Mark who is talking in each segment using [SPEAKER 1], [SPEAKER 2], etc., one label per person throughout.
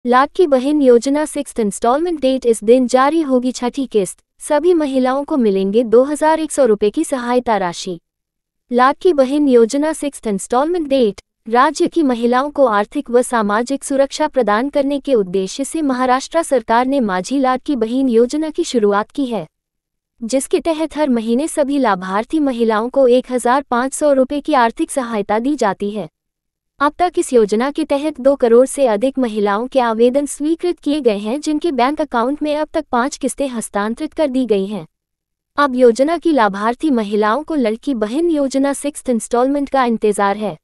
[SPEAKER 1] लाडली बहन योजना 6th instalment date इस दिन जारी होगी छठी किस्त। सभी महिलाओं को मिलेंगे 2100 रुपये की सहायता राशि। लाडली बहन योजना 6th इंस्टॉलमेंट डेट। राज्य की महिलाओं को आर्थिक व सामाजिक सुरक्षा प्रदान करने के उद्देश्य से महाराष्ट्र सरकार ने माझी लाडली बहन योजना की शुरुआत की है, जिसके तहत हर महीने सभी लाभार्थी महिलाओं को 1500 रुपये की आर्थिक सहायता दी जाती है। अब तक इस योजना के तहत 2 करोड़ से अधिक महिलाओं के आवेदन स्वीकृत किए गए हैं, जिनके बैंक अकाउंट में अब तक 5 किस्तें हस्तांतरित कर दी गई हैं। अब योजना की लाभार्थी महिलाओं को लाडली बहन योजना 6th इंस्टॉलमेंट का इंतजार है।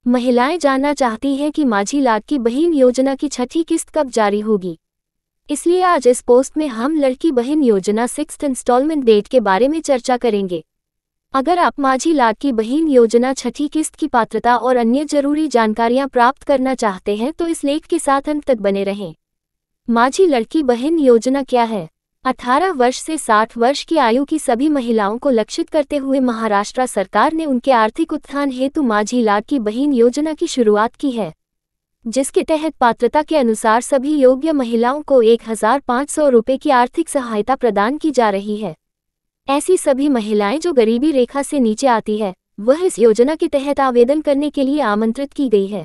[SPEAKER 1] महिलाएं जानना चाहती हैं कि माझी लाडली बहन योजना की छठी किस्त कब जारी होगी, इसलिए आज इस पोस्ट में हम लाडली बहन योजना 6th इंस्टॉलमेंट डेट के बारे में चर्चा करेंगे। अगर आप माझी लाडली बहन योजना छठी किस्त की पात्रता और अन्य जरूरी जानकारियां प्राप्त करना चाहते हैं तो इस लेख के साथ अंत तक बने रहें। माझी लाडली बहन योजना क्या है? 18 वर्ष से 60 वर्ष की आयु की सभी महिलाओं को लक्षित करते हुए महाराष्ट्र सरकार ने उनके आर्थिक उत्थान हेतु माझी लाडली बहन योजना की शुरुआत की है, जिसके तहत पात्रता के अनुसार सभी योग्य महिलाओं को 1500 रुपये की आर्थिक सहायता प्रदान की जा रही है। ऐसी सभी महिलाएं जो गरीबी रेखा से नीचे आती है, वह इस योजना के तहत आवेदन करने के लिए आमंत्रित की गई है।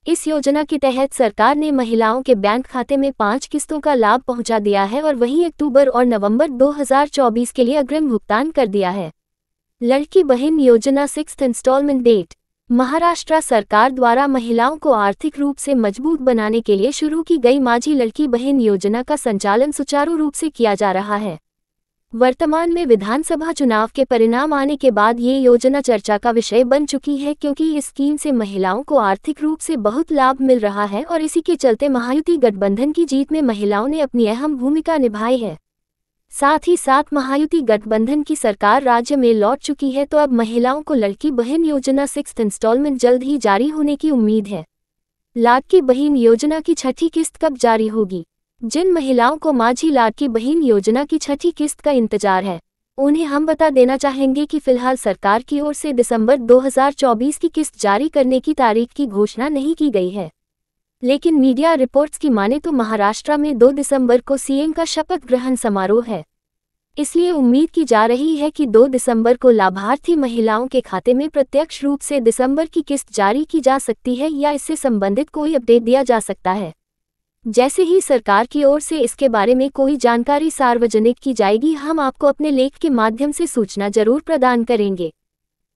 [SPEAKER 1] इस योजना के तहत सरकार ने महिलाओं के बैंक खाते में 5 किस्तों का लाभ पहुंचा दिया है और वहीं अक्टूबर और नवंबर 2024 के लिए अग्रिम भुगतान कर दिया है। लाडली बहन योजना 6th इंस्टॉलमेंट डेट। महाराष्ट्र सरकार द्वारा महिलाओं को आर्थिक रूप से मजबूत बनाने के लिए शुरू की गई माझी लाडली बहन योजना का संचालन सुचारू रूप से किया जा रहा है। वर्तमान में विधानसभा चुनाव के परिणाम आने के बाद ये योजना चर्चा का विषय बन चुकी है, क्योंकि इस स्कीम से महिलाओं को आर्थिक रूप से बहुत लाभ मिल रहा है और इसी के चलते महायुति गठबंधन की जीत में महिलाओं ने अपनी अहम भूमिका निभाई है। साथ ही साथ महायुति गठबंधन की सरकार राज्य में लौट चुकी है, तो अब महिलाओं को लाडली बहन योजना 6th इंस्टॉलमेंट जल्द ही जारी होने की उम्मीद है। लाडली बहन योजना की छठी किस्त कब जारी होगी? जिन महिलाओं को माझी लाडली बहन योजना की छठी किस्त का इंतजार है, उन्हें हम बता देना चाहेंगे कि फिलहाल सरकार की ओर से दिसंबर 2024 की किस्त जारी करने की तारीख की घोषणा नहीं की गई है। लेकिन मीडिया रिपोर्ट्स की माने तो महाराष्ट्र में 2 दिसंबर को सीएम का शपथ ग्रहण समारोह है, इसलिए उम्मीद की जा रही है कि 2 दिसंबर को लाभार्थी महिलाओं के खाते में प्रत्यक्ष रूप से दिसंबर की किस्त जारी की जा सकती है या इससे संबंधित कोई अपडेट दिया जा सकता है। जैसे ही सरकार की ओर से इसके बारे में कोई जानकारी सार्वजनिक की जाएगी, हम आपको अपने लेख के माध्यम से सूचना जरूर प्रदान करेंगे।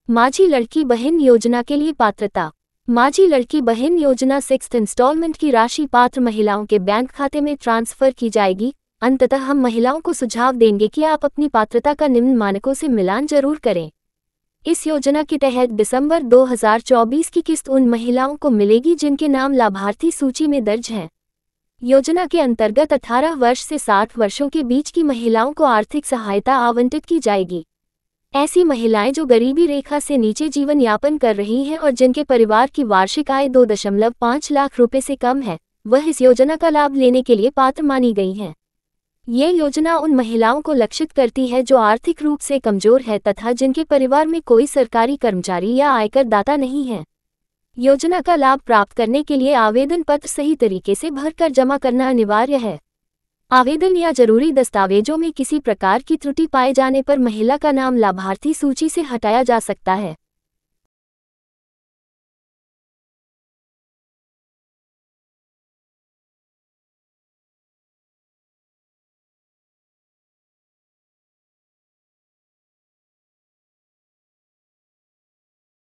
[SPEAKER 1] माझी लाडली बहन योजना के लिए पात्रता। माझी लाडली बहन योजना 6th इंस्टॉलमेंट की राशि पात्र महिलाओं के बैंक खाते में ट्रांसफर की जाएगी। अंततः हम महिलाओं को सुझाव देंगे कि आप अपनी पात्रता का निम्न मानकों से मिलान जरूर करें। इस योजना के तहत दिसंबर 2024 की किस्त उन महिलाओं को मिलेगी जिनके नाम लाभार्थी सूची में दर्ज हैं। योजना के अंतर्गत 18 वर्ष से 60 वर्षों के बीच की महिलाओं को आर्थिक सहायता आवंटित की जाएगी। ऐसी महिलाएं जो गरीबी रेखा से नीचे जीवन यापन कर रही हैं और जिनके परिवार की वार्षिक आय 2.5 लाख रुपए से कम है, वह इस योजना का लाभ लेने के लिए पात्र मानी गई हैं। ये योजना उन महिलाओं को लक्षित करती है जो आर्थिक रूप से कमजोर है तथा जिनके परिवार में कोई सरकारी कर्मचारी या आयकर दाता नहीं है। योजना का लाभ प्राप्त करने के लिए आवेदन पत्र सही तरीके से भरकर जमा करना अनिवार्य है। आवेदन या जरूरी दस्तावेजों में किसी प्रकार की त्रुटि पाए जाने पर महिला का नाम लाभार्थी सूची से हटाया जा सकता है।